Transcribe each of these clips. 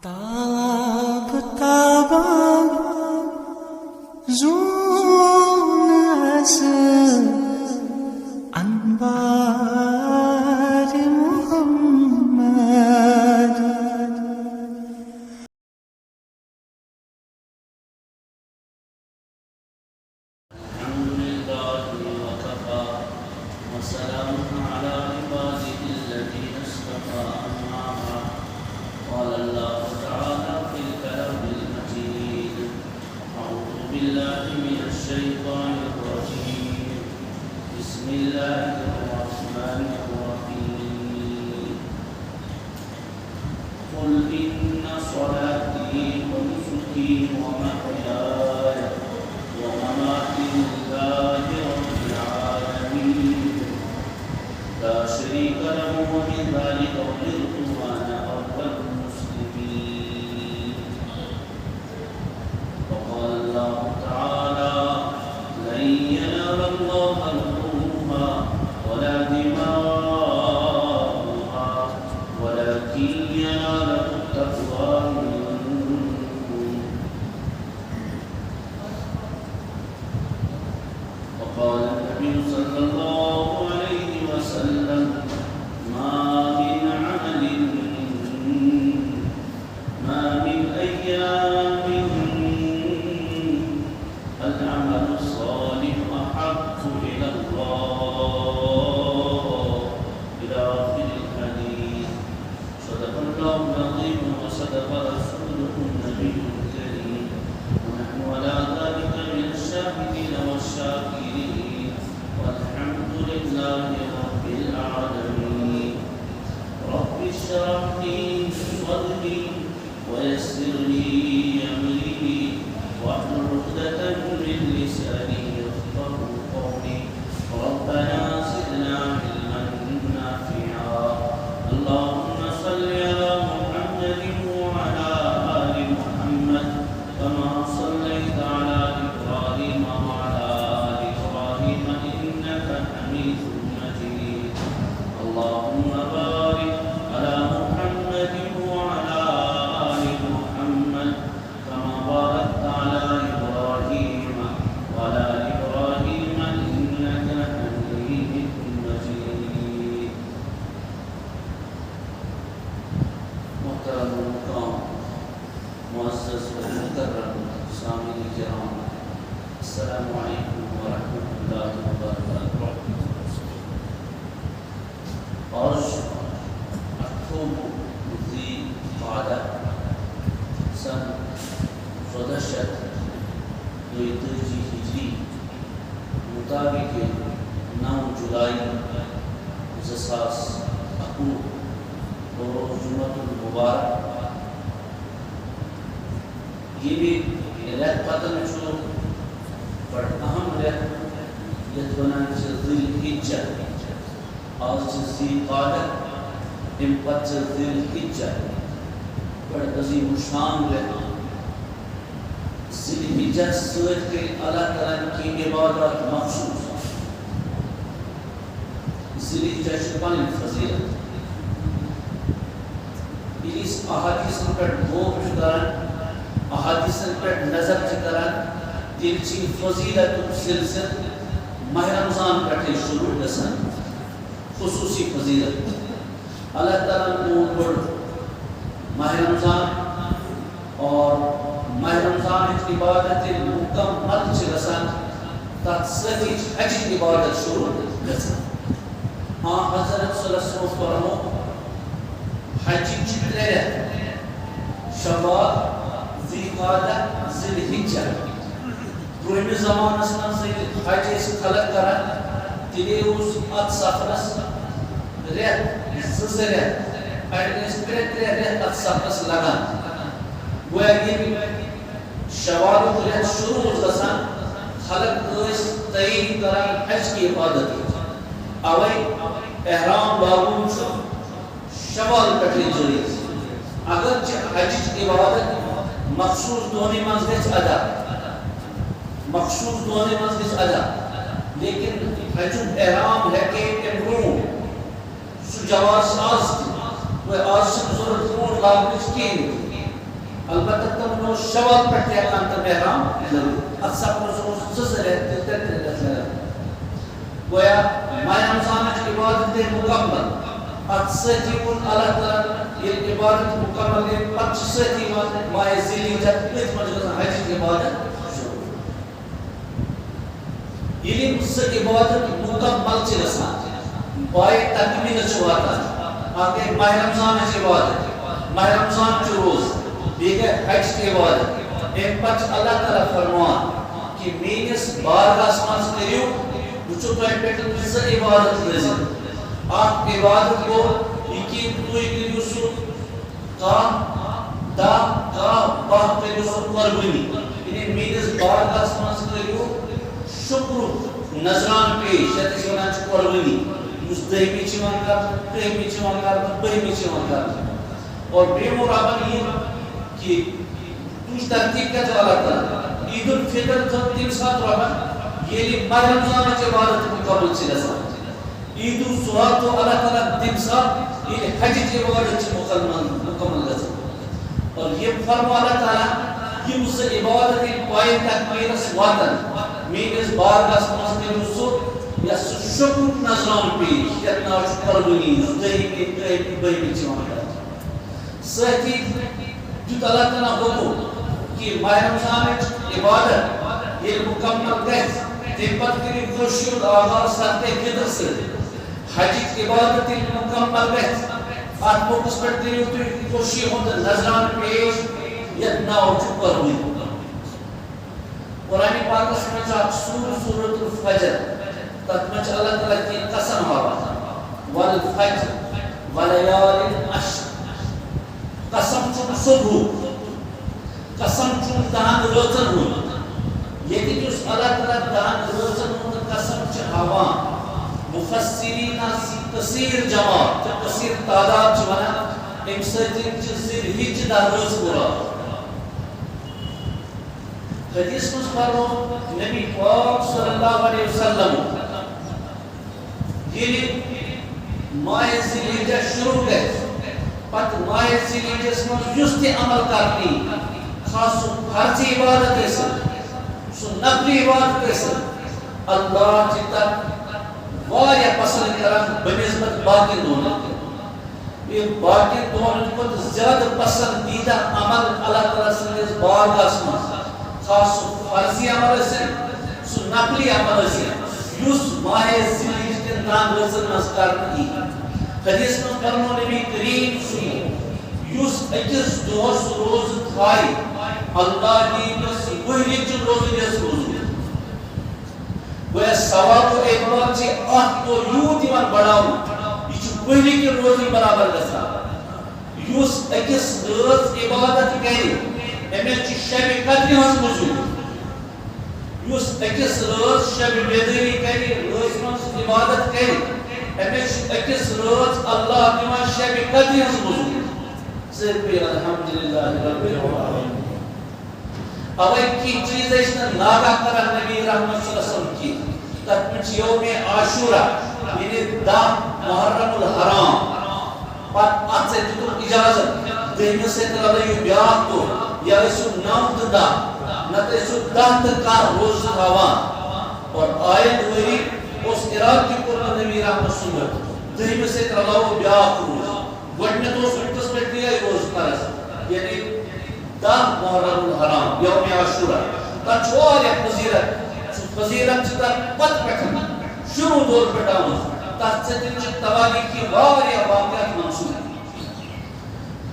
تاب تابان زون أسر أنبار محمد الحمد لله وكفى وسلام على عباده الذين اصطفى أما بعد قال الله تعالى في الكلام المجيد أعوذ بالله من الشيطان الرجيم بسم الله الرحمن الرحيم قل إن صلاتي ونسكي ومحياي ومماتي لله رب العالمين لا شريك له وبذلك أمرت وأنا أول المسلمين وقال الله تعالى لن ينال الله لحومها ولا دماؤها ولكن يناله التقوى منكم وقال النبي صلى الله عليه وسلم ما من أيام العمل الصالح أحب إلى الله إلى آخر الحديث صدق الله العظيم وصدق رسوله النبي الكريم ونحن على ذلك من الشاهدين والشاكرين والحمد لله رب العالمين رب اشرح لي صدري ويسر لي أمري واحلل عقدة من لساني يفقهوا قولي ربنا زدنا علما نافعا اللهم صل على محمد وعلى آل محمد كما صليت على إبراهيم وعلى آل إبراهيم إنك حميد مجيد اللهم بارك على محمد وعلى آل محمد كما باركت على إبراهيم وعلى آل إبراهيم إنك حميد مجيد محترم المقام معزز ومكرم سامعین کرام السلام علیکم ورحمۃ اللہ وبرکاتہ آج 8 ذی قعدہ سن 1432 ہجری مطابق 9 جولائی 2009 روز جمعۃ المبارک یہ بھی رت پتن بڑ اہم رت یتھ ونان ذی الحجہ آج ذی قعدہ ام پتہ ذی الحجہ بڑ عظیم الشان رت ذی الحجہ سۭتۍ کٔرۍ اللہ تعالیٰ کی عبادات مخصوص ذی الحجہ چھِ پنٕنۍ فضیلت ییٚلہِ أسۍ احادیثن پٮ۪ٹھ غور چھِ کران احادیثن پٮ۪ٹھ نظر چھِ کران تیٚلہِ چھِ فضیلتُک سلسلہٕ ماہ رمضان پٮ۪ٹھٕے شروع گژھان خصوصی فضیلت اللہ تعالیٰ کو بڑ ماہ رمضان اور ماہ رمضان عبادت مکمل چھِ گژھان تتھ سۭتی چھِ حجٕچ عبادت شروع گژھان حضرت صلی اللہ علیہ وسلم فرمو حجٕچ چھِ 3 رٮ۪تھ شوال ذی قعدہ ذی الحجہ برٛونٛہمِس زمانس منٛز ییٚلہِ حج ٲسۍ خلق کران تیٚلے اوس اتھ سفرس 2 رٮ۪تھ اڑٮ۪ن ٲسۍ 3 رٮ۪تھ اتھ سفرس لگان گویا ییٚلہِ شوالُک رٮ۪تھ شروع اوس گژھان خلق ٲسۍ تیٲری کران حج کی عبادت اوے احرام لاگُن چھُ شوال پٮ۪ٹھٕے جٲری اگرچہ حجٕچ عبادت مخصوص دونوں منٛز گژھِ ادا لیکن حجُک احرام ہیٚکہِ اَمہِ برٛونٛٹھ سُہ جواز آز تہِ آز چھِنہٕ ضروٗرت برٛونٛٹھ لاگنٕچ کِہیٖنۍ البتہ تم شوال پہ ہیکان تو محرام ات سپنس زر گویا ماہ رمضان عبادت مکمل ات ستی کن اللہ تعالیٰ یہ عبادت مکمل گئی پتہ ستی ماہ ذی الحجہ ات مجھ حج عبادت یہ سہ عبادت مکمل گژھان پائے تکمیل واتان آگے ماہ رمضان عبادت ماہ رمضان روز بیگہ حج کی عبادت ام پتہ اللہ تعالیٰ فرمان کہ میس بارگاہس مز کریو وچو تہ پہ سہ عبادت نظر اخ عبادت گو یہ کہ تھی کریو سہ کاہ دہ کاہ باہ کریو سہ قربانی یعنی میس بارگاہس مز کریو شکر نظران پیش یتھ ونان قربانی اس دہمی چھ کرہمی چھ بہمی چھ اور بیمو رابن یہ کہ تجھ ترتیب کیا اللہ تعالیٰ عید الفطر تم سات رابن یہ ماہ رمضان عبادت مکمل سے گژھان عید الضحیٰ تو اللہ تعالیٰ تم سات یہ حج عبادت مکمل گژھان اور یہ فرما اللہ تعالیٰ یہ اس عبادت پائے تکمیلس واتن میرے بارگاہس مز کریو سہ یا سہ شکر نظران پیش یتھ ناو چھ قربانی دہمی ترہمی بہمی چھ سہتی دیت اللہ تعالیٰ حکم کہ ماہ رمضان عبادت یہ مکمل گژھِ تمہ پتہٕ کٔرِو کٲشُر ہُنٛد آغاز صدقہ فطر سۭتۍ حجٕچ عبادت ییٚلہِ مکمل گژھِ اتھ موقعس پٮ۪ٹھ کٔرِو تُہۍ کٲشِر ہُنٛد نظران پیش یتھ ناو چھُ قربٲنی قرآن پاکس منٛز چھُ اکھ سورۃ الفجر تتھ منٛز چھُ اللہ تعالیٰ کینٛہہ قسم ہاوان والفجر ولیالٍ عشر قسم چھُ صبح قسم چھُ دہن رٲژن ہُنٛد ییٚتہِ یُس اللہ تعالیٰ دہن رٲژن ہُنٛد قسم چھُ ہاوان مفسرین کثیر جماعت کثیر تعداد چھِ ونان امہِ سۭتۍ چھِ ذی الحجہ دہ رٲژ مراد حدیث منٛز پرو نبی پاک صلی اللہ علیہ وسلم ییٚلہِ ماہ ذی الحجہ شروع گژھِ پتہٕ ماہ ذی الحجس منٛز یُس تہِ عمل کرنی خاص سُہ فرضی عبادت ٲسِن سُہ نفلی عبادت ٲسِن اللہ چھِ تتھ واریاہ پسند کران بنسبت باقین دۄہن یہ باقین دۄہن کھۄتہٕ زیادٕ پسندیدہ عمل اللہ تعالیٰ سٕنٛدِس بارگاہس منٛز خاص سُہ فرضی عمل ٲسِن سُہ نفلی عمل ٲسِن یُس ماہ ذی الحجہ کٮ۪ن 10 رٲژن منٛز کرنہٕ یی حدیث منٛز فرمو نبی کریم صلی یُس أکِس دۄہس روزٕ تھایہِ اللہ دیٖنس ؤہرِچہِ روزٕنِس روزُن گویا ثواب و اعتبار چھِ اکھ دۄہ یوٗت یِوان بڑاونہٕ یہِ چھُ ؤہرِ کہِ روزنہِ برابر گژھان یُس أکِس رٲژ عبادت کرِ أمِس چھِ شبِ قدرِ ہٕنٛز مٔزوٗرۍ یُس أکِس رٲژ شبِ بیدٲری کرِ رٲژ منٛز عبادت کرِ أمِس چھِ أکِس رٲژ اللہ دِوان شبِ قدرِ ہٕنٛز مٔزوٗرۍ صرف الحمدللہ رب العالمین اوے کینٛہہ چیٖز ٲسۍ نہٕ ناگاہ کران نبی رحمت صلی اللہ علیہ وسلم کینٛہہ تتھ منٛز چھِ یومِ عاشورہ یعنی 10 محرم الحرام پتہٕ اتھ سۭتۍ دِتُکھ اجازت دٔہمہِ سۭتۍ رلٲیِو بیٛاکھ دۄہ یا ٲسِو 9 تہٕ 10 نتہٕ ٲسِو 10 تہٕ 11 روزٕ تھاوان اور آیت ؤری اوس ارادٕ تہِ کوٚرمُت نبی رحمت صُبحٲے دٔہمہِ سۭتۍ رلاوو بیٛاکھ روز گۄڈٕنیٚتھ اوس وقتس پٮ۪ٹھ یِہوٚے روزٕ فرض یعنی 10 محرم الحرام یومِ عاشورہ تتھ چھُ واریاہ فضیلت سُہ فضیلت چھِ تتھ پتہٕ پٮ۪ٹھ شروع دور پٮ۪ٹھ آمٕژ تتھ سۭتۍ چھِ تواریٖخی واریاہ واقعات منسوٗخ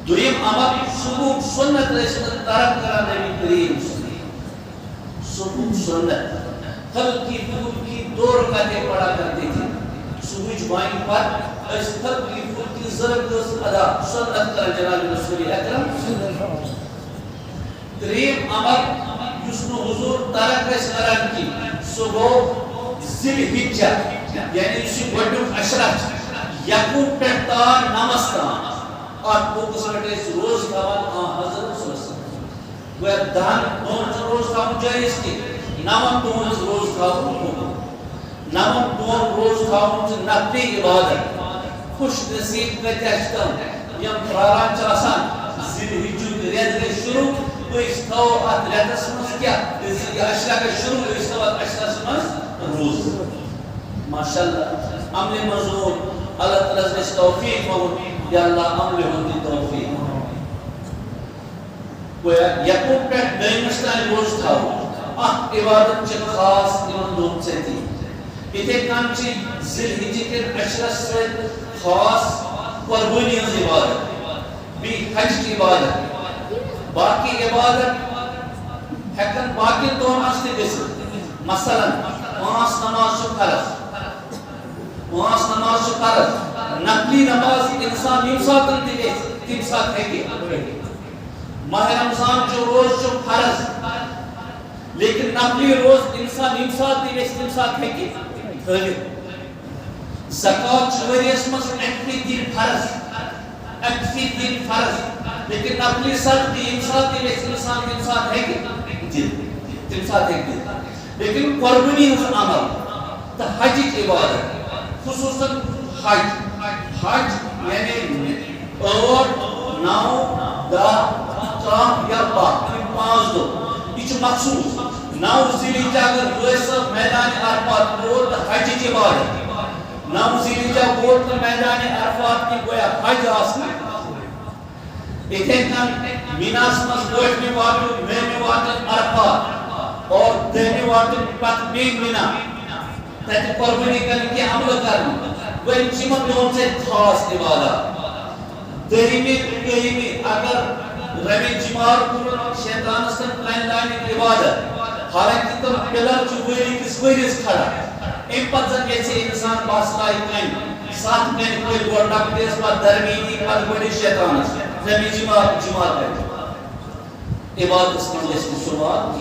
دوٚیِم عمل صبحُک سُنت ٲسۍ نہٕ ترک کران نبی کریم صبحُک سُنت ہلکی پھلکی 2 رکعتیں پڑھا کرتے تھے صبحٕچ بانہِ پتہٕ ٲسۍ ہلکی پھلکی 2 رکعت ادا سنت کران جناب رسول اکرم ترٛیٚیِم عمل یُس نہٕ حضوٗر ترک ٲسۍ کران کینٛہہ سُہ گوٚو ذی الحجہ یعنی یُس یہِ گۄڈنیُک عشرہ چھُ یقوٗب پٮ۪ٹھ تام 9 تام اتھ موقعس پٮ۪ٹھ ٲسۍ روز تھاوان حضرت صلی اللہ علیہ وسلم گویا 10 دۄہن چھُ روز تھاوُن جٲیز کینٛہہ 9 دۄہن ہٕنٛز روز تھاوُن حُکم 9 دۄہن روز تھاوُن چھُ نفلی عبادت خوش نصیب کۭتیاہ چھِ تِم یِم پراران چھِ آسان ذی الحجُک رٮ۪تھ گژھِ شروع تھو ات رتس مز کیا اشرا کا شروع تھو ات اشرس مز روز ماشاءاللہ عمل مزور اللہ تعالیٰ سے توفیق مانگو یا اللہ عمل ہوتی توفیق گویا یکم پہ دائمستان روز تھاو عبادت چھ خاص ان دون سے تھی اتھے کام چی ذل حجی کے اشرس سے خاص قربانی عبادت بھی حج کی عبادت باقی عبادت ہیکن باقی دون استے گسل مثلا پانچ نماز چھ فرض پانچ نماز چھ فرض نقلی نماز انسان یم ساتن دے تم سات ہے کہ ماہ رمضان جو روز جو فرض لیکن نقلی روز انسان یم سات دے تم سات ہے کہ زکات چوریس مز اکفی دن فرض لیکن نقلی صدقہ یم سات دے انسان یم سات ہے کہ تم سات ہے کہ لیکن قربانی ہز عمل تو حج کی عبادت خصوصاً حج یعنی 8 9 10 یا 5 دو یہ مخصوص 9 ذیلحجہ اگر ویسا میدان عرفات ووت تو حج کی عبادت 9 ذیلحجہ ووت تو میدان عرفات کی گویا حج آسنا اتھے کن میناس مز گوٹ میں واتو میں واتن عرفات اور دہنے واتن پت بیگ مینا تاکہ قربانی کرنے کی عمل کرنے وہ ان چیمت دون سے خاص عبادت دہیمی اگر رمی جمار کرن شیطان سن پلان لائن عبادت حالانکہ تم پلر چوبری کس ویریس کھڑا ام پتزن جیسے انسان باسلائی کن ساتھ میں کوئی گوڑا کتیس پا درمینی پا بڑی شیطان رمی جمار کرنے عبادت سن جیسے شمار کی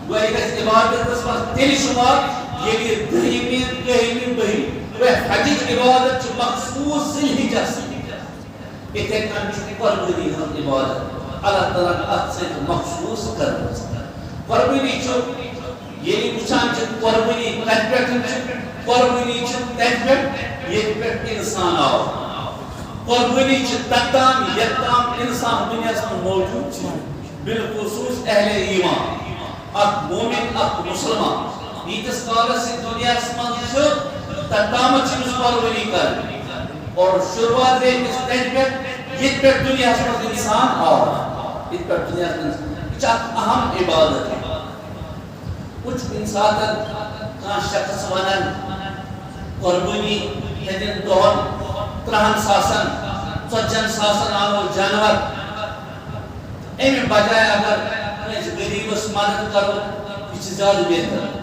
وہ ایک عبادت سن تیری شمار یہ دہیمی بہی وہ حج عبادت چو مخصوص ذیلحجہ سے اتھے کن چو قربانی ہم عبادت اللہ تعالیٰ نے ات سے مخصوص کر قربانی چو یہ وچان چو قربانی قربانی چو تجبت یہ پیٹ انسان آو قربانی چو تقدام یقدام انسان دنیا سے موجود بالخصوص اہل ایمان اک مومن اک مسلمان نیتس کالس سے دنیا اسمان شد تقدامت چیز قربانی کر اور شروعات دے اس تجبت یہ پر دنیا اسمان انسان آو یہ پر دنیا اسمان چاک اہم عبادت ہے کچھ انسان کان شخص ونن قربانی ہدن دون 3 ساسن 4 ساسن آنو جانور ایم بجائے اگر غریب اس مدد کرو یہ زیادہ بہتر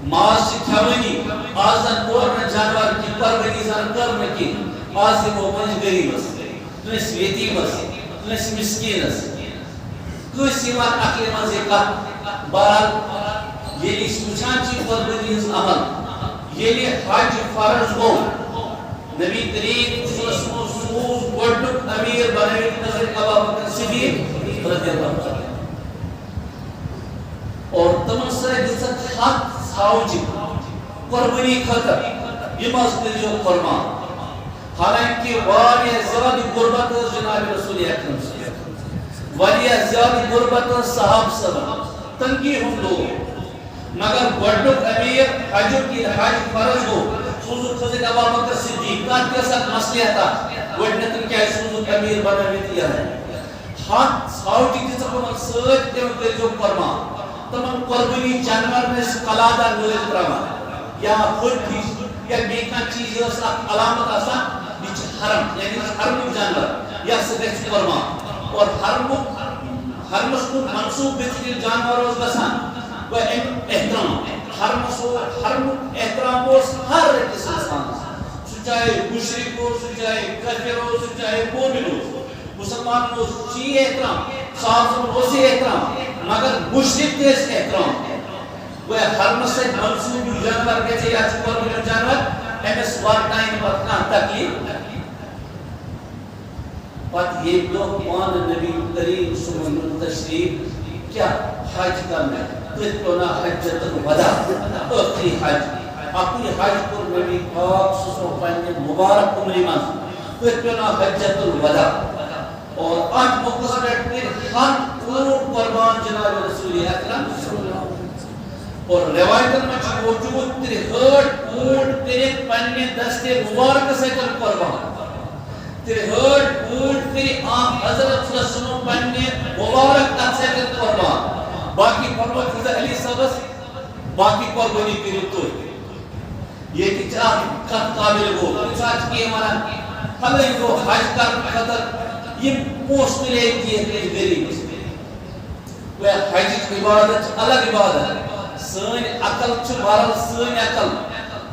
ماز کھوانی آزن پورن جانور کی قربانی زن کرنے کی آزی وہ پنج غریب اس تنس یتیم اس تنس مسکین اس کوئی سیوان اقلی مزے کا بہرحال یہ سوچان چی قربانی اس عمل یہ حج فرض ہو نبی کریم صلی اللہ علیہ وسلم گوڑنک امیر بنوی نظر ابا بکر صدیق رضی اللہ عنہ اور تمن سر دست حق ساوجی قربانی خطر یہ مذکر جو قربان حالانکہ واریہ زیادہ غربت جناب رسول اکرم صلی اللہ علیہ وسلم واریہ زیادہ غربت صحاب سب تنگی ہم لوگ مگر گوڑنک امیر حج کی حج فرض ہو سوزو خزق ابا بکر صدیق کا کیسا مسئلہ تھا گوڑنک کیا سوزو امیر بنوی دیا ہے حق ساوجی کی سکمل سرد کے جو قربان تمام قربانی جانور میں قلادہ نویل پرمان یا خود بھی یا بیکنا چیز یا علامت آسان بیچ حرم یعنی حرم جانور یا سدیس قربان اور حرمس کو منصوب بیچ جانور اس بسان وہ احترام حرم احترام اس ہر کس انسان سچائے مشرک ہو سچائے کافر ہو سچائے مومن ہو مسلمان کو چی احترام صاحب اسی احترام مگر مشرک کے اس احترام وہ حرم سے منصوب جانور کے سے یا چکر ملن جانور ایمس وارٹائن وقتنا تکلیف پت یہ دو پان نبی کریم صلی اللہ علیہ وسلم تشریف کیا حج کرنا تتونا حجت الوداع اخری حج اپنی حج پر نبی پاک صلی اللہ علیہ وسلم مبارک عمری منصوب تتونا حجت الوداع اور آج مقصد ہے ہر قرون قربان جناب رسول اکرم اور روایتن میں موجود 63 اونٹ تیرے پننے دستے مبارک سے کر قربان 63 اونٹ تیرے آن حضرت صلی اللہ علیہ وسلم پننے مبارک سے کر قربان باقی فرمت حضرت علی صاحب باقی قربانی کرو تو یہ کہ چاہ کت قابل ہو کچھ آج کیے مانا پھلے کو حج کر خطر یہ پوسٹ لے کیے کچھ غریب وہ حج عبادت الگ عبادت سن عقل چھ بارل سن عقل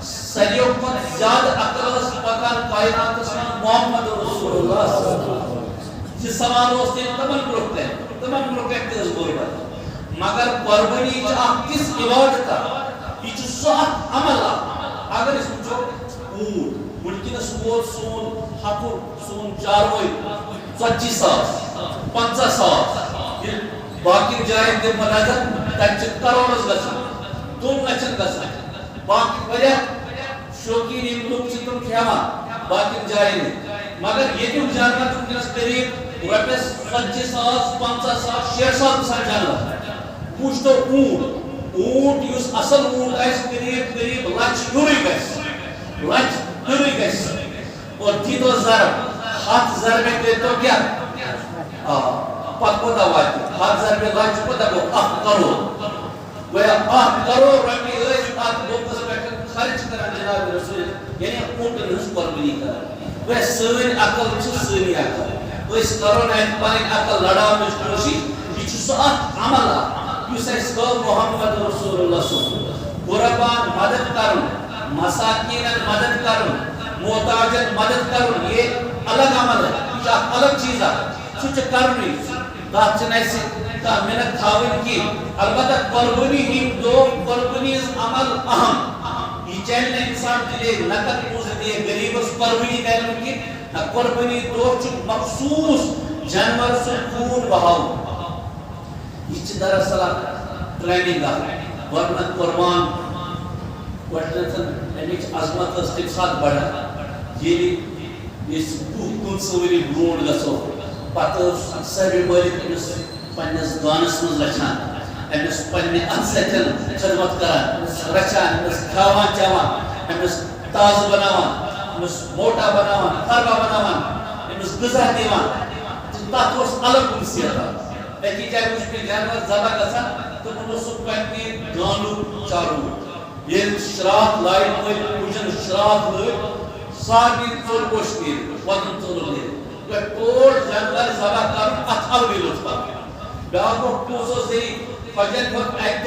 سریو پر زیادہ عقل اس پکان کائنات اس میں محمد رسول اللہ صلی اللہ علیہ وسلم جس سوال ہوتے ہیں تمام پروکیکٹ اس غربت مگر قربانی چاہ کس عبادت یہ چھ سات عمل اگر اس کو اونٹ ممکن سوال سون حقر سون چاروئی 50,000 باقی جائیں دے مناظر تچ کروڑ گژھان 2 لچھ گژھان باقی وجہ شوقین یم لوگ چھ تم کھیوان باقی جائیں مگر یہ جو جانور تمکس قریب رپیس 25,000 50,000 60,000 گژھان جانور پوچھ تو اونٹ یس اصل اونٹ اس قریب لچھ یوری گژھِ اور دی تو ضرب 7 ضرب دے تو کیا پتہ کوتا واتہِ 7 ضرب لچھ کوتا گو 1 کروڑ گویا 1 کروڑ رۄپیہِ ٲسۍ اتھ بوکس پٮ۪ٹھ خرچ کران جناب رسول یعنی اونٹن ہٕنٛز قۄربٲنی کران گویا سٲنۍ عقل چھِ سٲنی عقل أسۍ کرو نہٕ اَتہِ پنٕنۍ عقل لڑاونٕچ کوٗشش یہِ چھُ سُہ اکھ عمل یُس اَسہِ گوٚو محمد رسول اللہ صلی قربان مدد کرُن مساکینن مدد کرن محتاجن مدد کرن یہ الگ عمل ہے یہ الگ چیز ہے سوچ کرنی تات چھن ایسے محنت تھاون کی البتہ قربانی ہی دو قربانی عمل اہم یہ چاہیے انسان دلے نقد پوز دے غریب اس قربانی کرن کی قربانی دو چھ مخصوص جانور سے خون بہاؤ یہ دراصل ٹریننگ ہے ورنہ قربان وٹنسن امیچ عظمت اس کے ساتھ بڑھا یہ اس کن سوری برونڈ گسو پتہ سر مالک امس پنس گانس من لچھان امس پنہ انسٹن خدمت کران رچان امس کھاوان چاوان امس تاز بناوان امس موٹا بناوان خربا بناوان امس غذا دیوان تات اس الگ انسیت اکی جائے کچھ بھی جانور زبا گسان تو انہوں پنہ گانو چارو یہ شراط لائن ہوئی کچھن شراط ہوئی ساری چور کوشتیر وطن چور لئے وہ ٹوڑ جانور زبا کر اتھال بھی لطفا بیاکو پوزو سے فجن وقت ایک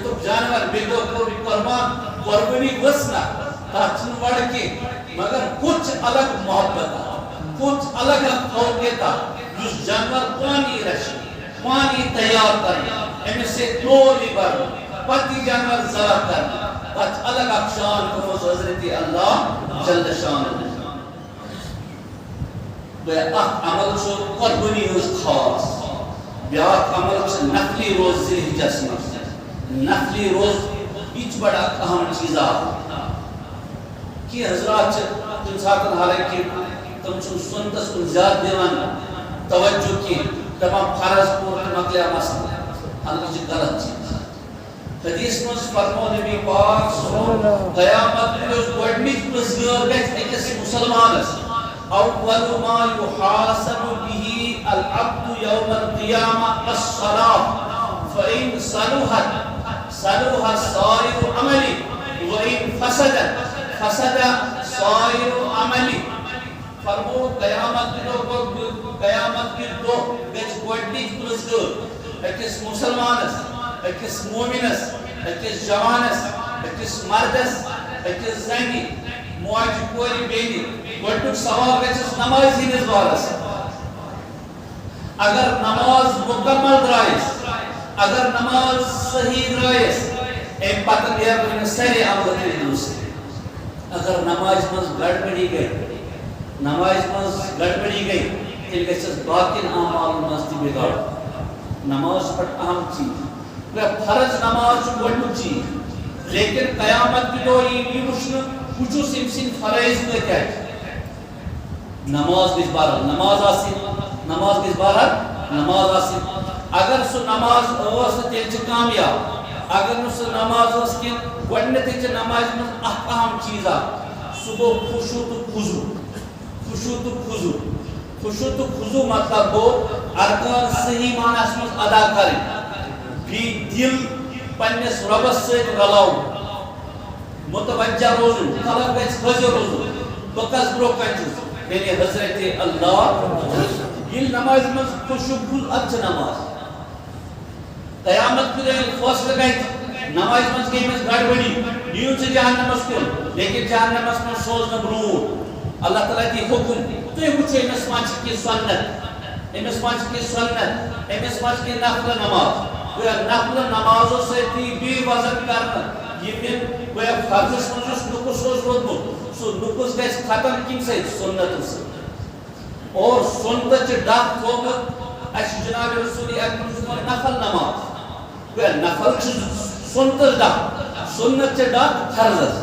تو جانور بیدو قربان قربانی وسنا تاچن وڑ کے مگر کچھ الگ محبت کچھ الگ توقیتا جس جانور پانی رشی پانی تیار کرنا امی سے تولی بر پتی جانور زبا کرنا بات الگ اقشان کو حضرت اللہ جل شان بے اخ عمل چھو قربانی ہوز خاص بیاک عمل چھو نقلی روز سے جسم نقلی روز بیچ بڑا اہم چیزا کی حضرات تم ساتھ حالانکہ تم چھو سنتس کن زیاد دیوان توجہ کی تمام فرض پورت مقلع مسئلہ حالانکہ جی غلط چیز حدیث میں فرمو نبی پاک قیامت میں اس گوڑنیچ پرزگار گئت ایکس مسلمان اس اول ما يحاسب به العبد يوم القيامة الصلاة فإن صلوها سائر عملي وإن فسد سائر عملي فرمو قیامت کے دو گئت گوڑنیچ پرزگار ایکس مسلمان اس اکس مومنس اکس جوانس اکس مردس اکس زنی مواجی کوری بینی گوڑنک سوال گچس نمازی نزوارس اگر نماز مکمل درائیس اگر نماز صحیح درائیس ایم پتن دیا کرنے سری عملتی دوسری اگر نماز مز گڑبڑی گئی تل گچس باقین اعمال مزدی بگاڑ نماز پر اہم چیز فرض نماز گوڑنک چیز لیکن قیامت کی دو یہ مشن کچھو سمسن فرائض میں کیا ہے نماز کس بارہ نماز آسی اگر سو نماز تیل کامیاب اگر سو نماز کی گۄڈنیٚتھٕے چھِ نماز منٛز اکھ اہم چیٖزا سُہ گوٚو خُشوع تہٕ خُضوع خُشوع تہٕ خُضوع خُشوع تہٕ خُضوع مطلب گوٚو ارکان صحیح معنس منٛز ادا کرٕنۍ بیٚیہِ دِل پننِس رۄبس سۭتۍ رلاوُن متوجہ روزُن خلق گژھِ حٲضِر روزُن بہٕ کس برونٛہہ کَنہِ چھُس یعنی حضرت اللہ ییٚلہِ نمازِ منٛز خُشوع خُضوع اَدٕ چھِ نماز قیامت کے دن فیصلہ گئی نماز منٛز گٔے أمِس گڑبڑی نیوٗن ژٕ جہنمس کُن لیکن جہنمس منٛز سوزنہٕ برونٛٹھ اللہ تعالیٰ دی حُکم تُہۍ وٕچھِو أمِس منٛز چھِ کینٛہہ سنت أمِس منٛز چھِ کینٛہہ سنت أمِس منٛز چھِ کینٛہہ نفلہٕ نماز گویا نفلہٕ نمازو سۭتۍ یی بیٚیہِ وزن کرنہٕ ییٚمہِ گویا فرضس منٛز یُس نُقُص اوس روٗدمُت سُہ نُقُص گژھِ ختم کمہِ سۭتۍ سُنتہٕ سۭتۍ اور سُنتہٕ چھِ ڈکھ تھوٚمُت اَسہِ جناب رسول اکرم صلی اللہ نفل نماز گویا نفل چھِ سُنتہٕ ڈکھ سُنت چھِ ڈکھ فرضس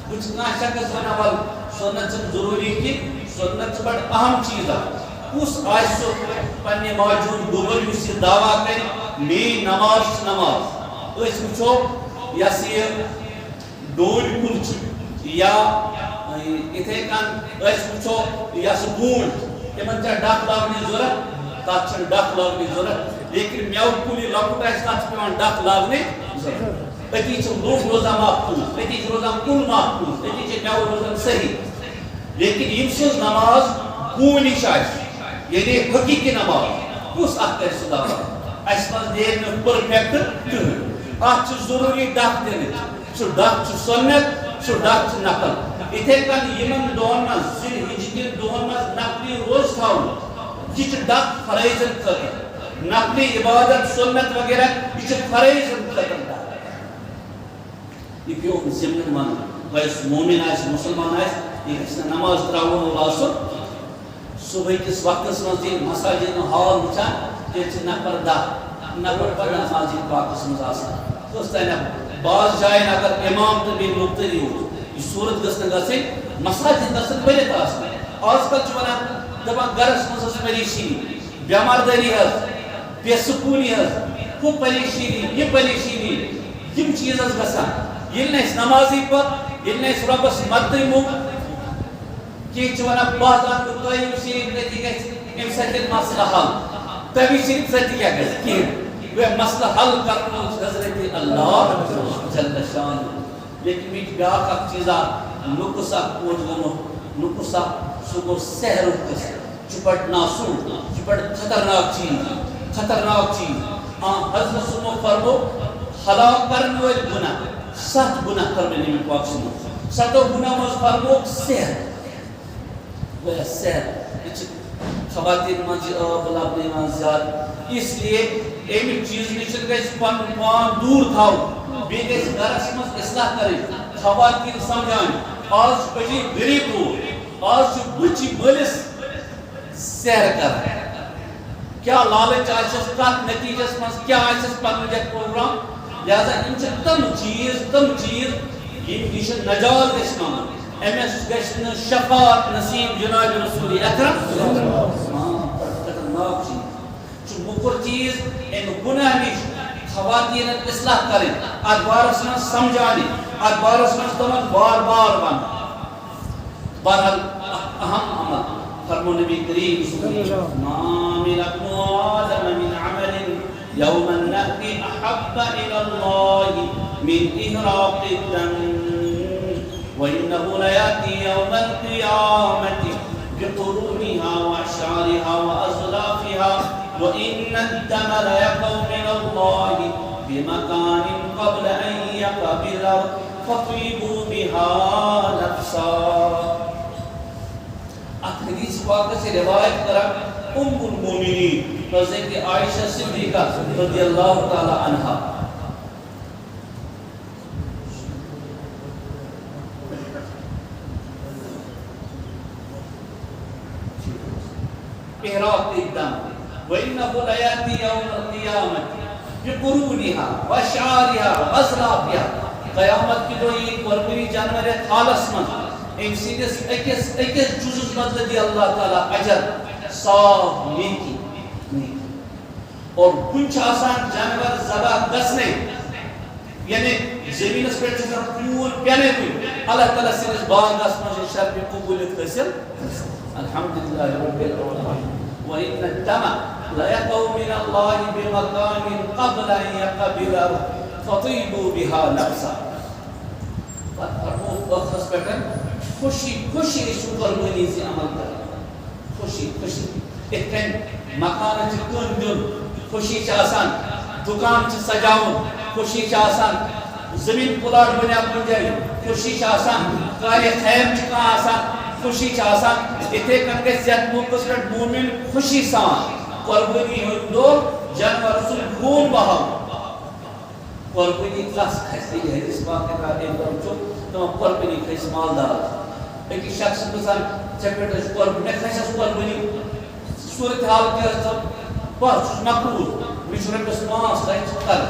کُنہِ کانٛہہ شخص وَنان وَل سُنت چھِنہٕ ضروٗری کینٛہہ سُنت چھِ بڑٕ اہم چیٖز اکھ کُس آسہِ سُہ پننہِ موجوٗد گوٚبُر یُس یہِ دعوا کرِ میٲنۍ نماز چھِ نماز أسۍ وٕچھو یہِ ہسا یہِ ڈوٗنۍ کُل چھُ یا یِتھَے کٔنۍ أسۍ وٕچھو یہِ ہسا بوٗنۍ تِمن چھا ڈکھ لاگنٕچ ضروٗرت تتھ چھنہٕ ڈکھ لاگنٕچ ضروٗرت لیکن میوٕ کُل یہِ لۄکُٹ آسہِ تتھ چھِ پیوان ڈکھ لاگنٕچ ضروٗرت أتی چھِ لوٗکھ روزان محفوٗظ أتی چھِ روزان کُل محفوٗظ أتی چھِ میوٕ روزان صحیح لیکن ییٚمہِ سٕنٛز نماز بوٗنۍ ہِش آسہِ یعنی حقیٖقی نماز کُس اکھ کرِ سُہ دعوا اَسہِ منٛز نیرِ نہٕ پٔرفیکٹ کٕہٕنۍ اَتھ چھُ ضروٗری ڈکھ دِنٕچ سُہ ڈکھ چھُ سُنت سُہ ڈکھ چھُ نفل یِتھَے کٔنۍ یِمن دۄہن منٛز ذی الحج کٮ۪ن دۄہن منٛز نفلی روزٕ تھاوُن یہِ چھُ ڈکھ فرٲیضن خٲطرٕ نفلی عبادت سنت وغیرہ یہِ چھُ فرٲیضن خٲطرٕ یہِ پیوٚو ضِمنن وَنُن خۄش سُہ مومِن آسہِ مُسلمان آسہِ یہِ گژھِ نہٕ نماز ترٛاوُن وول آسُن صُبحٲے کِس وقتس منٛز ییٚلہِ مساجِد ہُنٛد حال وٕچھان تیٚلہِ چھِ نفر دہ نفر پتہٕ مسجد پاکس منٛز آسان کٔژ تانۍ بعض جاین اگر امام تہٕ بیٚیہِ مُبتدی اوس یہِ صوٗرت گٔژھ نہٕ گژھٕنۍ مساجد گژھن بٔرِتھ آسٕنۍ آز کل چھِ ونان دپان گرس منٛز ٲس پریشٲنی بٮ۪ماردٲری حظ بے سکوٗنی حظ ہُہ پریشٲنی یہِ پریشٲنی یِم چیٖز حظ گژھان ییٚلہِ نہٕ اَسہِ نمازٕے پتہٕ ییٚلہِ نہٕ اَسہِ رۄبس مدتٕے موٚگ کینٛہہ چھِ ونان بہٕ حظ انہٕ تعلیٖم شریٖف تٔتی گژھِ اَمہِ سۭتۍ مسلہٕ حل تعلیٖم شریٖف سۭتۍ کیٛاہ گژھِ کِہیٖنۍ گویا مسلہٕ حل کرن وول چھُ حضرت اللہ جل شانہ لیکن مےٚ چھُ بیٛاکھ اکھ چیٖزا نُقُص اکھ پوٚز گوٚمُت نُقُص اکھ سُہ گوٚو سحرُک قٕصہٕ چھُ بڑٕ ناسوٗن چھُ بڑٕ خطرناک چیٖز حضرت صُبح فرمو ہلاک کرن وٲلۍ گُناہ 7 گُناہ فرمٲے نبی پاک صلی 7 گُناہ منٛز فرموکھ سحر گویا سحر یہِ چھِ خواتین منٛز یہِ ٲو لبنہٕ یِوان زیادٕ اس لیے اَمہِ چیٖزٕ نِش گژھِ پنُن پان دوٗر تھاوُن بیٚیہِ گژھِ گرس منٛز اصلاح کرٕنۍ خواتین سمجھاوٕنۍ آز چھُ پٔجی غریٖب لوٗکھ آز چھُ بٕچہِ مٲلِس سحر کران کیٛاہ لالٕچ آسٮ۪س کتھ نتیٖجس منٛز کیٛاہ آسٮ۪س پنُن یتھ پروگرام لہذا یِم چھِ تِم چیٖز ییٚمہِ نِش نجات گژھِ منٛگُن أمِس گژھِ نہٕ شفاعت نصیٖب جناب رسول اکرم خطرناک چیٖز چھُ موٚکُر چیٖز اَمہِ گُناہ نِش خواتیٖنن اصلاح کرٕنۍ اتھ بارس منٛز سمجھاونہِ اتھ بارس منٛز تِمن بار بار ونُن بہرحال اکھ اہم عمل فرمو نبی کریم ما عمل ابن آدم من عمل يوم النحر أحب إلى الله من إهراق الدم وإنه ليأتي يوم القيامة بقرونها وأشعارها وأظلافها وإن الدم ليقع من الله بمكان قبل أن يقبل فطيبوا بها نفسا حدیث پاک سے روایت کرا ام المومنین حضرت عائشہ صدیقہ رضی اللہ تعالی عنہا احراق الدم وانه لياتي يوم القيامه بقرونها واشعارها واظلافها قیامت کی دو یہ قربانی جانور خالص من ایک سیدس اکس جزء بدل دی اللہ تعالی اجر صاف نیکی اور کچھ آسان جانور ذبح گژھنے یعنی زمینس پہ پھول پینے اللہ تعالیٰ سندس باغس مجھے شرف قبولیت حاصل الحمدللہ رب العالمین وَإِنَّ الدَّمَ لَيَقَوْ مِنَ اللَّهِ بِمَقَامٍ قَبْلَ أَن يَقْبِلَهُ فَطِيبُوا بِهَا نَفْسًا فرمو وقت پہ خوشی خوشی قربانی سے عمل کر خوشی خوشی اتن مکان چھ کن دیون خوشی چھ آسان دکان چھ سجاون خوشی چھ آسان زمین پلاٹ بنیا کن جائے خوشی چھ آسان کالی خیم چھ کان آسان خوشی چھ آسان اتھے کن کے زیاد موقس پر مومن خوشی سان قربانی ہندو جانور سن خون بہاو قربانی کلاس کھیستے ہیں اس بات کے کہا ایک دم چھو تو قربانی کھیس مالدار ایک شخص بزن چپیٹ اس قربانی کھیس اس قربانی صورتحال کیا سب بس مقبول مشورے پس ماس رہے کر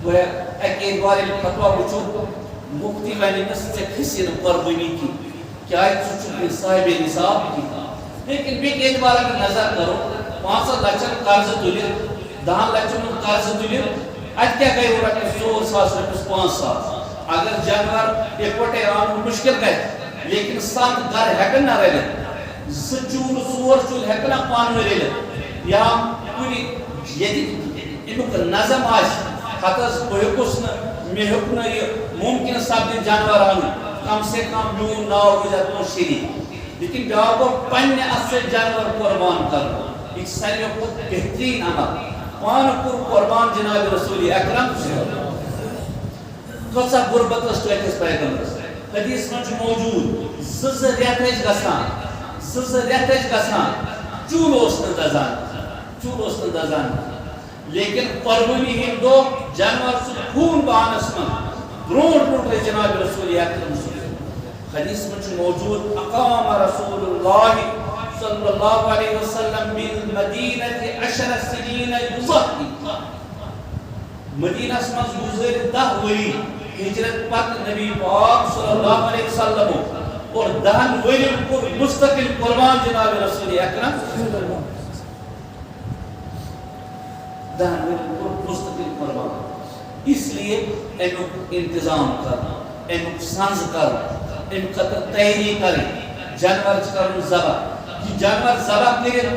وہ ایک بار فتوہ وچو مفتی ویلی نسل سے کھسی قربانی کی کیا ایک سوچو صاحب نصاب کی لیکن بھی ایک بار اگر نظر کرو 500 لچن قرض تلیر 10 لچن قرض تلیر آج کیا گئی ہو رہا کہ 100 ساس رپس 5 ساس اگر جانور ایک وٹے آن مشکل گئے لیکن ساتھ گھر ہیکن نہ رہے سچول سور چول ہیکن پان میں رہے یا پوری یہ انہوں کا نظم آج خطز بہکس میں حکم ممکن سب دن جانور آنو کم سے کم یوں ناو وجہ تو شری لیکن بیاو کو پنی اصل جانور قربان کرو ایک سالیوں کو بہترین عمل پان کو قربان جناب رسول اکرم تو سا غربت اس تو ایکس پیغمبر حدیث میں موجود زز ریتج گسان چول اوسن دزان لیکن قربانی ہندو جانور سے خون بانس من برونٹ جناب رسول اکرم حدیث میں موجود اقام رسول اللہ صلی اللہ علیہ وسلم بالمدینہ 10 سنین یضحی مدینہ سمجھ گزر 10 وری ہجرت پاک نبی پاک صلی اللہ علیہ وسلم اور 10 وری کو مستقل قربان جناب رسول اکرم 10 وری کو مستقل قربان اس لیے انو انتظام کرنا انو سانز کرنا ان قطر تیاری کریں جانور چکرن زبا یہ جانور زبا کریں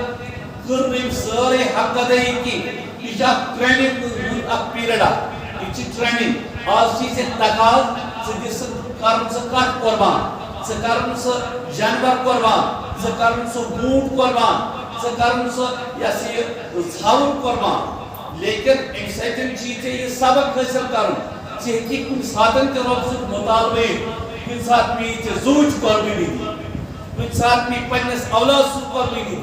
کرنیم سارے حق دائی کی یہ جا ٹریننگ اپ پیرڈا یہ چی ٹریننگ آج چیزیں تقاض سے جس کرن سے کٹ قربان سے کرن سے جانور قربان سے کرن سے بوٹ قربان سے کرن سے یا سی زھاون قربان لیکن ایک سیٹن چیزیں یہ سبق حاصل کرن چیزیں کن ساتن کے رب سے مطالبے کن ساتھ میں یہ زوج قربانی دی کن ساتھ میں پنیس اولاد سو قربانی دی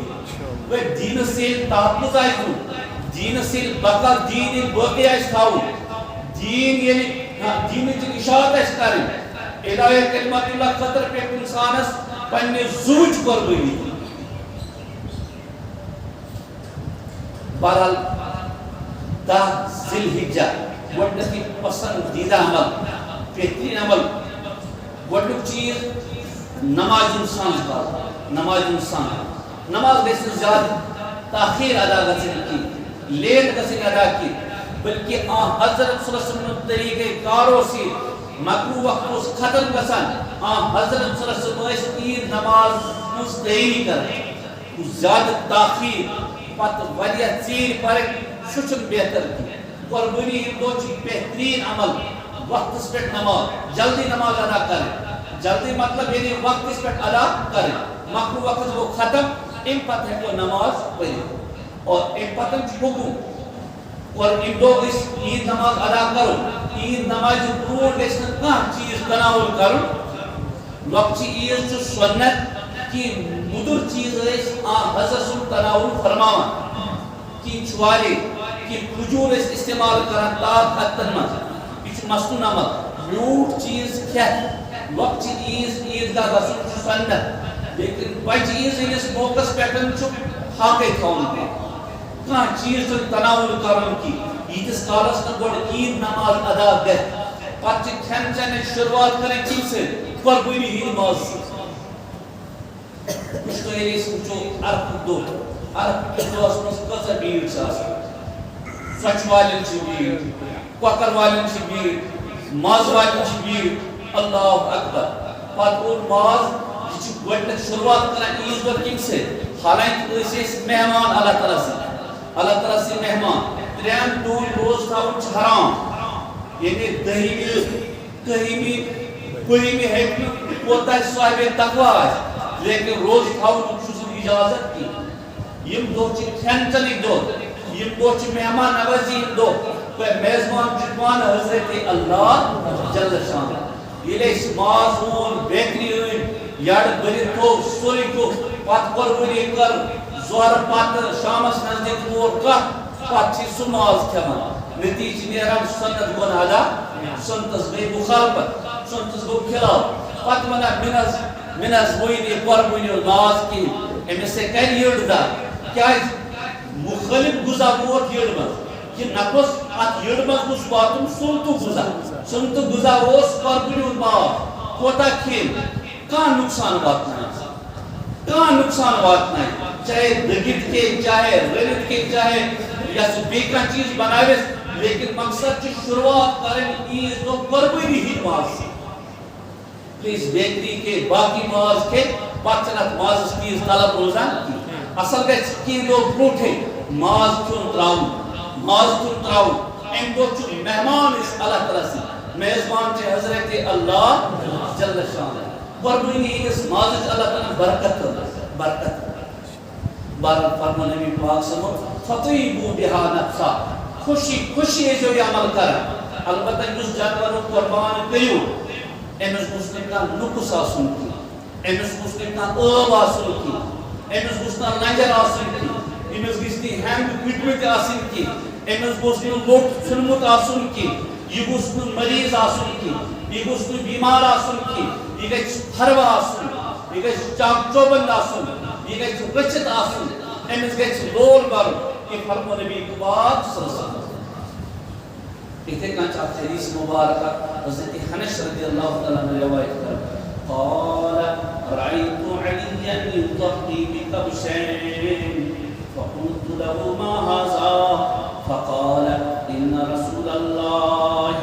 وہ دین سے تحفظ آئی کو دین سے بقا دین باقی آئیس تھاو دین یعنی دین جن اشارت آئیس کریں الہی کلمات اللہ خطر پہ انسانس پنیس زوج قربانی دی بہرحال 10 ذی الحجہ گوڑنکی پسندیدہ عمل بہترین عمل گوڑنک چیز نماز انسان کا نماز دیسے زیادہ تاخیر ادا گسن کی لیٹ گسن ادا کی بلکہ حضرت صلی اللہ علیہ وسلم طریقے کاروں سے مکروہ وقت اس ختم گسن حضرت صلی اللہ علیہ وسلم کی نماز مستعینی کر زیادہ تاخیر پت ولیہ چیر پر سچن بہتر کی قربانی ہندو چی بہترین عمل وقت اس پر نماز جلدی نماز ادا کریں جلدی مطلب یعنی وقت اس پر ادا کریں مکروہ وقت وہ ختم ان پتہ ہے کو نماز پڑھیں اور ان پتہ حکم اور ان دو اس عید نماز ادا کرو عید نماز پرور گیسن کہاں چیز تناول کرو وقت عید جو سنت کی مدر چیز ہے حضرت سن تناول فرماوا کی چھوالے کی کھجور استعمال کرن تاک حتن مز یہ مسنون عمل میوٹ چیز کیا وقت عید کا رسول سنت لیکن بچ عید اس موقع پیٹن چھ حاقے کھون کی کہاں چیز تناول کرن کی عیدس کالس کا گوڑ عید نماز ادا گئے پچ کھن چن شروعات کریں چیز سے قربانی ہی نماز کچھ تو یہ سوچو عرب دو عرب کے دو اس میں کسا بھیڑ سے ژۄچہِ والٮ۪ن چھِ بھیٖڑ کۄکر والٮ۪ن چھِ بھیٖڑ ماز والٮ۪ن چھِ بھیٖڑ اللہ اکبر پتہٕ اوٚن ماز یہ چھِ گۄڈنٮ۪تھ شروعات کران عیٖذ دۄہ کَمہِ سۭتۍ حالانکہِ ٲسۍ أسۍ مہمان اللہ تعالیٰ سٕنٛدۍ مہمان 3 دۄہن روزٕ تھاوُن چھُ حرام یعنی 10ہمہِ 11ہمہِ 12ہمہِ ہیٚکہِ نہٕ کوتاہ صاحبِ تقوا آسہِ لیکن روزٕ تھاوُن چھُس نہٕ اِجازت کینٛہہ یِم دۄہ چھِ کھٮ۪ن چٮ۪نٕکۍ دۄہ یِم دۄہ چھِ مہمان نوٲزی ہٕنٛدۍ دۄہ میزبان چھُ پانہٕ حضرت اللہ جل شانہ ییٚلہِ اَسہِ ماز اوٚن بیکری أنۍ یڈٕ بٔرِتھ تھوٚو سورُے کھیوٚو پتہٕ قۄربٲنی کٔر ظہرٕ پتہٕ شامس نزدیٖک ووت کَتھ پتہٕ چھِ سُہ ماز کھٮ۪وان نتیٖجہٕ نیران سنت گوٚو نہٕ ادا سنتس گٔے مُخالفت سنتس گوٚو خلاف پتہٕ ونان مےٚ نہ حظ وۄنۍ یہِ قۄربٲنی ہُنٛد ماز کِہیٖنۍ أمِس ہے کرِ یٔڈ دگ کیٛازِ مُخٲلِف غذا ووت یٔڈ منٛز یہِ نفس اتھ یٔڈ منٛز گوٚژھ واتُن سنتُک غذا اوس قۄربٲنی ہُنٛد ماز کوتاہ کھیٚنۍ کانٛہہ نۄقصان واتنایہِ چاہے دٔگِتھ کھیٚیہِ چاہے رٔلِتھ کھیٚیہِ چاہے یَس بیٚیہِ کانٛہہ چیٖز بناوٮ۪س لیکن مقصد چھُ شروعات کرٕنۍ عیٖذ دۄہ قۄربٲنی ہِنٛدۍ ماز پلیٖز بیکری کھے باقی ماز کھے پتہٕ چھنہٕ اتھ مازس تیٖژ طلب روزان کینٛہہ اصل گژھِ کینٛہہ دۄہ برونٛٹھٕے ماز کھیوٚن تراوُن امہِ دۄہ چھُ مہمان أسۍ اللہ تعالیٰ سٕنٛدۍ میزبان چھِ حضرت اللہ جل شانہ قۄربٲنی ہٕنٛدِس مازٕچ اللہ تعالیٰ برکت بہرحال فرمو نبی پاک صلی فطیبوا بہا نفسا خوشی ٲسِو یہِ عمل کران البتہ یُس جانورُک قۄربان کٔرِو أمِس گوٚژھ نہٕ کانٛہہ نُقُص آسُن کینٛہہ أمِس گوٚژھ نہٕ کانٛہہ ٲب آسُن کینٛہہ أمِس گوٚژھ نہٕ لنجر آسُن کینٛہہ أمِس گٔژھۍ نہٕ ہٮ۪نٛگ پھٕٹمٕتۍ آسٕنۍ کینٛہہ أمِس گوٚژھ نہٕ لوٚٹ ژھُنمُت آسُن کینٛہہ یہِ گوٚژھ نہٕ مریض آسُن کینٛہہ یہِ گوٚژھ نہٕ بیمار آسُن کینٛہہ یہِ گژھِ پھروا آسُن یہِ گژھِ چاک چوبند آسُن یہِ گژھِ رٔچھِتھ آسُن أمِس گژھِ لول بَرُن یہِ فرمو نبی پاک صلی اللہ علیہ وسلم یِتھے کٔنۍ چھِ اکھ حدیث مبارکہ حضرت حنش رضی اللہ تعالیٰ عنہ روایت کران قال رأيت عليا يضحي بكبشين فقلت له ما هذا فقال إن رسول الله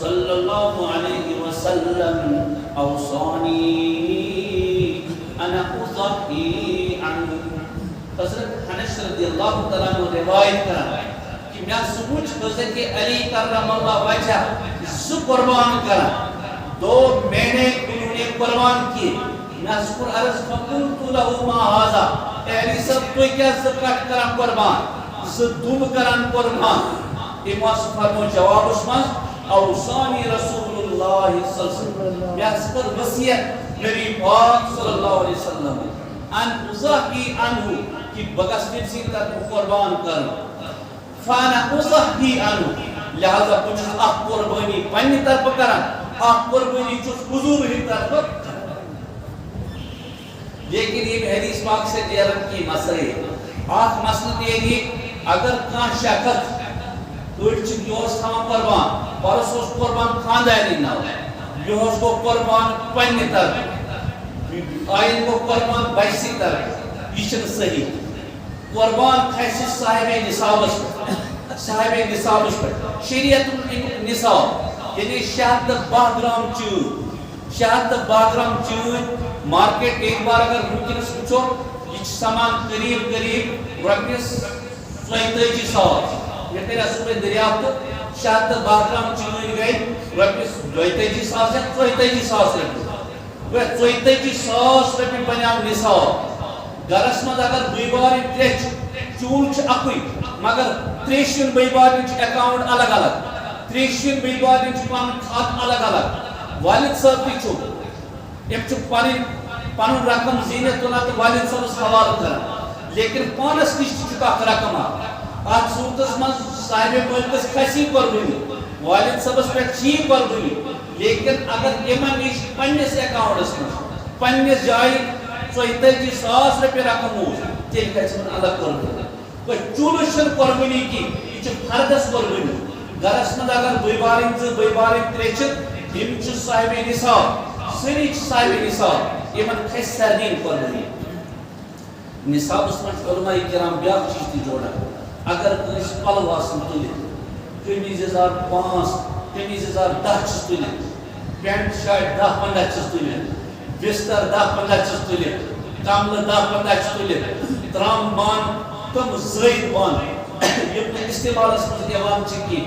صلى الله عليه وسلم أوصاني أن أضحي عنه حضرت حنش رضی اللہ تعالیٰ عنہ روایت کران کہ میں سمجھ حضرت علی کرم اللہ وجہ زٕ قربان کران 2 مہینے انہوں نے قربان کیے میں سکر عرض فقلت له ما هذا اے علی صاحب تو کیا زٕ کٹ کران قربان زٕ دُب کران قربان امام فرمو جواب اس منٛز اوصانی رسول اللہ صلی اللہ علیہ وسلم میں سکر وصیت نبی پاک صلی اللہ علیہ وسلم ان اضحی عنہ کہ بگس تمسی طرف قربان کرن فانا اضحی عنہ لہذا بہٕ چھُس اکھ قربٲنی پننہِ طرفہٕ کران اکھ قربٲنی چھُس حضور ہٕنٛدِ طرفہٕ لیکن یہ حدیث پاک سے نیرن کی مسئلے اکھ مسئلہ نیری اگر کانٛہہ شخص أڑۍ چھِ یِہُس تھاوان قربان پرُس اوس قربان خاندانی ناو یِہُس گوٚو قربان پننہِ طرفہٕ آئین گوٚو قربان بچہِ طرفہٕ یہِ چھُنہٕ صحیح قربان کھسہِ صاحب نصابس پٮ۪ٹھ شریعتُک امیُک نصاب یعنی 610 گرام چٲنۍ مارکیٹ ایک بار اگر وٕنکٮ۪نس وٕچھو یہِ چھُ سمان قریب رۄپیس 44,000 یہ کٔرۍ اَصٕل پٲٹھۍ دٔریافتہٕ 610 گرام چٲنۍ گٔے رۄپیس 42,000 یا 44,000 رۄپیہِ 42,000 رۄپیہِ بنیٛاو نصاب گرس منٛز اگر بٔے بارٕنۍ 3 چھِ چوٗلہٕ چھُ اَکُے مگر 3 شیٚن بٔے بارنٮ۪ن چھُ اٮ۪کاوُنٛٹ الگ الگ 3 شیٚن بٔے بارنٮ۪ن چھُ پنُن کھاتہٕ الگ الگ والد صٲب تہِ چھُ أمۍ چھُ پنُن رقم زیٖنِتھ تُلان تہٕ والد صٲبس حوالہٕ کران لیکن پانس نِش تہِ چھُکھ اکھ رقم اتھ صوٗرتس منٛز صاحبِ مٲلکس کھسی قۄربٲنی والد صٲبس پٮ۪ٹھ چھِ یہِ قۄربٲنی لیکن اگر یِمن نِش پننِس اٮ۪کاوُنٛٹس منٛز پننِس جایہِ 42,000 رۄپیہِ رقم اوس تیٚلہِ گژھِ یِمن الگ قۄربٲنی چوٗلہٕ چھنہٕ قۄربٲنی کینٛہہ یہِ چھِ فردس قۄربٲنی گرس منٛز اگر بٔے بارٕنۍ 2 بٔے بارٕنۍ 3 چھِ یِم چھِ صاحبِ نصاب سٲری چھِ صاحبِ نصاب یِمن کھسہِ سارنٕے قۄربٲنی نصابس منٛز چھُ علماء کرام بیاکھ چیٖز تہِ جوڑان اگر کس پلو آسن تلت قمیض یزار 5 قمیض یزار 10 چھس تلت پینٹ شرٹ 10-15 چھس تلت بستر 10-15 چھس تلت کملہ 10-15 چھس تلت ترام بان تم زائد بان یم استعمال مز یوان کی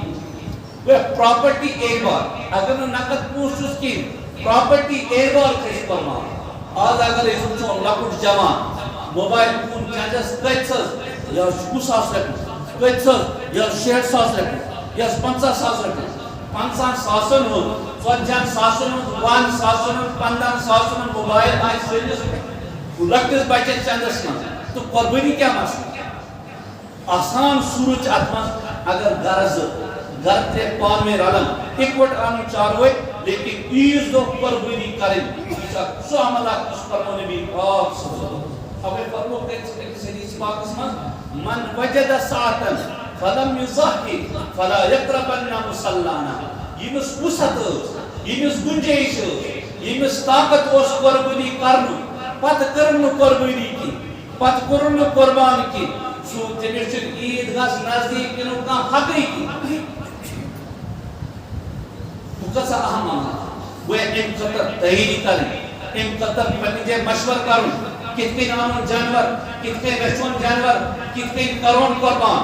پراپرٹی اعتبار اگر نقد پوچھس کی پراپرٹی اعتبار کھس فرمان آج اگر وچھو لکٹ جوان موبائل فون چارجس کتس یا 20,000 رۄپیہِ کتس یا 60,000 رۄپیہِ یا 50,000 رۄپیہِ 50,000 ہُنٛد 40,000 ہُنٛد 1,000 ہُنٛد 15,000 ہُنٛد موبائل آسہِ سٲنِس لۄکٹِس بچس چندس منٛز تہٕ قۄربٲنی کیٛاہ مسلہٕ آسان صوٗرت چھِ اتھ منٛز اگر گرٕ زٕ گرٕ ترٛےٚ پانہٕ ؤنۍ رلن اِکوٹ انُن چاروٲے لیکن عیٖذ دۄہ قۄربٲنی کرٕنۍ یہِ چھُ اکھ سُہ عمل اکھ یُس فرمو نبی پاک صلی اللہ علیہ وسلم اوے فرمو أکِس حدیث پاکس منٛز من وجد ساعتن فلم یضحی فلا یقربن مصلانا ییٚمِس وسعت ٲس ییٚمِس گُنجٲیِش ٲس ییٚمِس طاقت اوس قۄربٲنی کرنُک پتہٕ کٔرٕن نہٕ قۄربٲنی کینٛہہ پتہٕ کوٚرُن نہٕ قۄربان کینٛہہ سُہ تٔمِس چھُنہٕ عیٖد گاہس نزدیٖک یِنُک کانٛہہ حقٕے کینٛہہ بہٕ کۭژاہ اہم عمل گوٚو اَمہِ خٲطرٕ تیٲری کرٕنۍ اَمہِ خٲطرٕ پننہِ جایہِ مشورٕ کرُن کِتھ کٔنۍ اَنُن جانور کِتھ کٔنۍ رچھُن جانور کِتھ کٔنۍ کرون قۄربان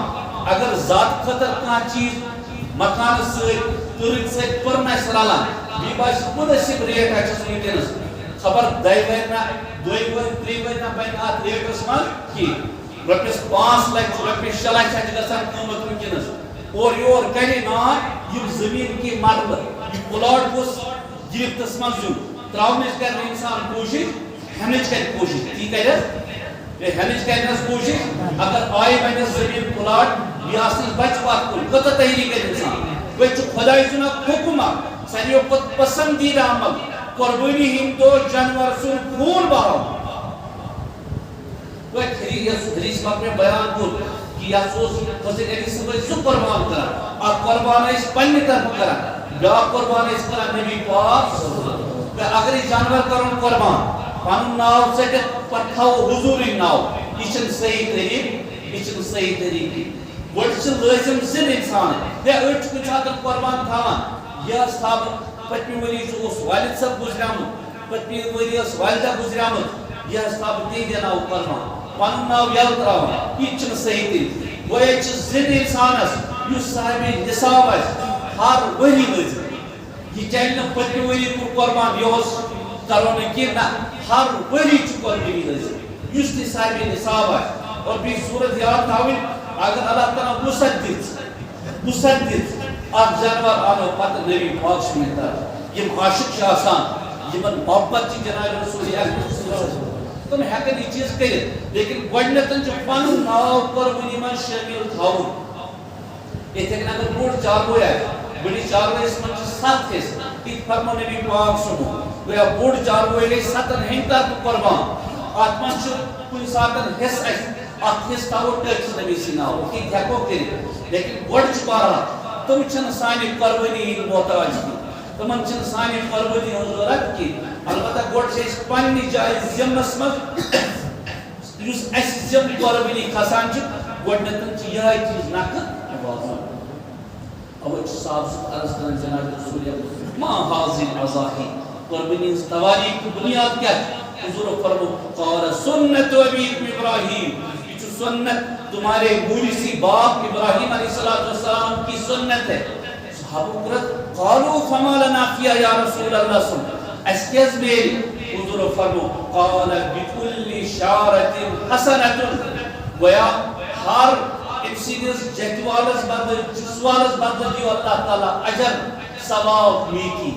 اگر ذات خٲطرٕ کانٛہہ چیٖز مکانس سۭتۍ تۭرِ سۭتۍ پٔرن آسہِ رلان بیٚیہِ باسہِ مُنٲسِب ریٹ آسٮ۪س وٕنکیٚنس خبر 2 ؤری نا 2 ؤری 3 ؤری نا بنہِ اتھ ریٹس منٛز کینٛہہ رۄپیس 5 لچھ رۄپیس 6 لچھ چھِ گژھان قۭمت وٕنکیٚنس اور یور کرِ نا یِم زٔمیٖن کی مرلہٕ یہِ پلاٹ گوٚژھ گرفتس منٛز یُن تراونٕچ کرِ انسان کوٗشش ہٮ۪نٕچ کرِ کوٗشش تی کرِ ہٮ۪نٕچ کرنس کوٗشش اگر آیہِ بنٮ۪س زٔمیٖن پلاٹ بیٚیہِ آسنس بچہِ پتھ کُن کۭژاہ تیٲری کرِ انسان وۄنۍ چھُ خۄداے سُنٛد اکھ حُکم اکھ ساروٕیو کھۄتہٕ پسنٛدیٖدہ عمل قۄربٲنی ہٕنٛدۍ دۄہ جانور سُنٛد خوٗن بہاوُن حدیث پاک میں بیان کوٚر کہ یتھ اوس حضرت علی صٲب ٲسۍ سُہ قۄربان کران اکھ قۄربان ٲسۍ پننہِ طرفہٕ کران بیٛاکھ قۄربان ٲسۍ کران نبی پاک اگر یہِ جانور کرون قۄربان پنُن ناو ژٔٹِتھ پتہٕ تھاوو حضوٗرٕنۍ ناو یہِ چھُنہٕ صحیح طریٖقہٕ یہِ چھُنہٕ صحیح طریٖقہٕ گۄڈٕ چھِ لٲزِم زِندٕ انسان أڑۍ چھِ کُنہِ ساتہٕ قۄربان تھاوان یہِ حظ تھاو پٔتمہِ ؤری اوس والد صٲب گُزریومُت پٔتمہِ ؤری ٲس والدہ گُزریمٕژ یہِ حظ تھاو تِہنٛدِ ناو قۄربان پنُن ناو یلہٕ تراوان یہِ چھُنہٕ صحیح طریٖقہٕ گویا چھِ زِندٕ انسانس یُس صاحبِ نصاب آسہِ ہر ؤری لٲزِم یہِ چلہِ نہٕ پٔتمہِ ؤری کوٚر قۄربان یِہُس کرو نہٕ کینٛہہ نہ ہر ؤری چھُ قۄربٲنی لٲزِم یُس تہِ صاحبِ نصاب آسہِ اور بیٚیہِ صوٗرت یاد تھاوٕنۍ اگر اللہ تعالیٰ وسعت دِژ اکھ جانور آنو پتہٕ نبی پاک سٕنٛدِ طرفہٕ یِم عاشق چھِ آسان یِمن محبت چھِ جناب رسول تِم ہٮ۪کن یہِ چیٖز کٔرِتھ لیکن گۄڈٕنیتھ چھُ پنُن ناو قۄربٲنی منٛز شٲمِل تھاوُن یِتھے کٔنۍ اگر بوٚڑ چاروٲے آسہِ بٔڑِس چاروٲیِس منٛز چھِ 7 حِصہٕ یِتھ فرمو نبی پاک سُنٛد گویا بوٚڑ چاروٲے گٔے 7 ہٕنٛدۍ طرفہٕ قۄربان اتھ منٛز چھُ کُنہِ ساتہٕ حِصہٕ اَسہِ اکھ حِصہٕ تھاوو ٹٲکِس نبی سٕنٛدِ ناو یِتھ ہٮ۪کو کٔرِتھ لیکن گۄڈٕ چھُ بہرحال تِم چھِنہٕ سانہِ قۄربٲنی ہٕنٛدۍ محتاج کینٛہہ تِمن چھِنہٕ سانہِ قۄربٲنی ہٕنٛز ضروٗرت کینٛہہ البتہ گۄڈٕ چھِ أسۍ پننہِ جایہِ ذِمس منٛز یُس اَسہِ ذِم قۄربٲنی کھسان چھِ گۄڈٕنیتھ چھِ یِہے چیٖز نکھٕ واتان اوے چھُ صاحب صُبح عرض کران جناب رسول ما حاضر اضاحی قۄربٲنی ہٕنٛز تواریٖخ تہٕ بُنیاد کیٛاہ چھِ حضوٗرو فرمو قال سنت ابیکم ابراہیم یہ چھُ سنت تمہارے موریثی باپ ابراہیم علیہ السلام کی سنت ہے صحابہ کرام قالوا فما لنا فيها یا رسول اللہ صلی اللہ علیہ وسلم اس کیس میری حضور فرمو قال بكل شارة حسنة گویا ہر امسیدس جہتوالس بدل جسوالس بدل دیو اللہ تعالیٰ اجر ثواب نیکی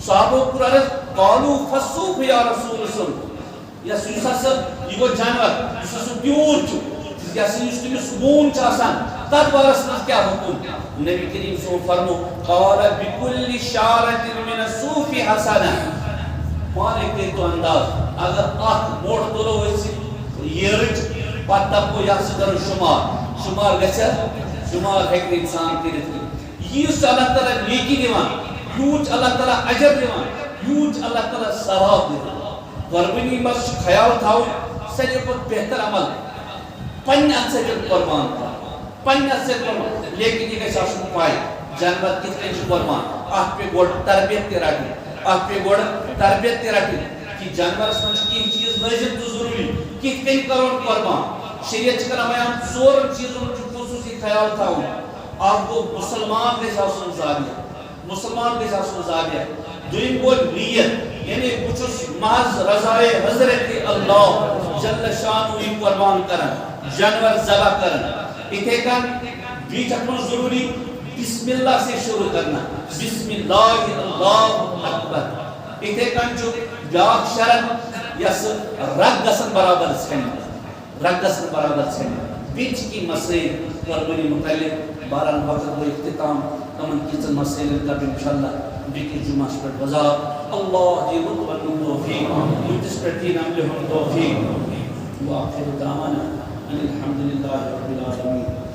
صحابہ کرام قالوا فصوف یا رسول اللہ یا سوسا سب یہ گو جانور جس سو پیور چھو یا سوس تمس مون چھ آسان تر بارس مز کیا حکم نبی کریم صلی اللہ علیہ وسلم قال بكل شارة من الصوف حسنة مانے کہ تو انداز اگر اخ موڑ تلو یرچ پتہ کو یا کرو شمار گژھِ شمار ہیٚکہِ انسان کٔرِتھ یٖژ اللہ تعالیٰ نیکی دِوان یوٗت اللہ تعالیٰ اجر دِوان یوٗت اللہ تعالیٰ ثواب دِوان قۄربٲنی منٛز چھُ خیال تھاوُن ساروی کھۄتہٕ بہتر عمل پننہِ اتھٕ سۭتۍ قۄربان کرُن پنس سے قربان لیکن یہ گژھِ آسُن پاے جانور کِتھ کٔنۍ چھُ قربان اَتھ پے گۄڈٕ تربیت تہِ رٹٕنۍ اَتھ پے گۄڈٕ تربیت تہِ رٹٕنۍ کہ جانورس منٛز چھُ کینٛہہ چیٖز لٲزِم تہٕ ضروٗری کِتھ کٔنۍ کرون قربان شریعت چھِ کران بیان ژورن چیٖزن چھُ خصوٗصی خیال تھاوُن اکھ گوٚو مُسلمان گژھِ آسُن ذابح مُسلمان گژھِ آسُن ذابح دوٚیِم گوٚو نیت یعنی بہٕ چھُس محض رضائے حضرت اللہ جل شانہ یہِ قربان کران جانور ذبح کران اِتھے کٔنۍ بیٚیہِ چھِ اتھ منٛز ضروٗری بسم اللہ سے شروع کرنا بسم اللہ اللہ اکبر اِتھے کٔنۍ چھُ بیٛاکھ شرط یۄس رگ گژھن برابر ژھٮ۪نٕنۍ رگ گژھن برابر ژھٮ۪نٕنۍ بیٚیہِ چھِ کینٛہہ مسٲیل قربٲنی متعلق بہرحال وقت گوٚو اختتام تمن کینٛژن مسٲیلن کرٕ انشاءاللہ بیٚکِس جمعہس پٮ۪ٹھ وضاحت اللہ دی مطمئن توفیق مجھس پٮ۪ٹھ دین عملہِ ہُنٛد توفیق وآخر دعوانا ان الحمد للہ رب العالمین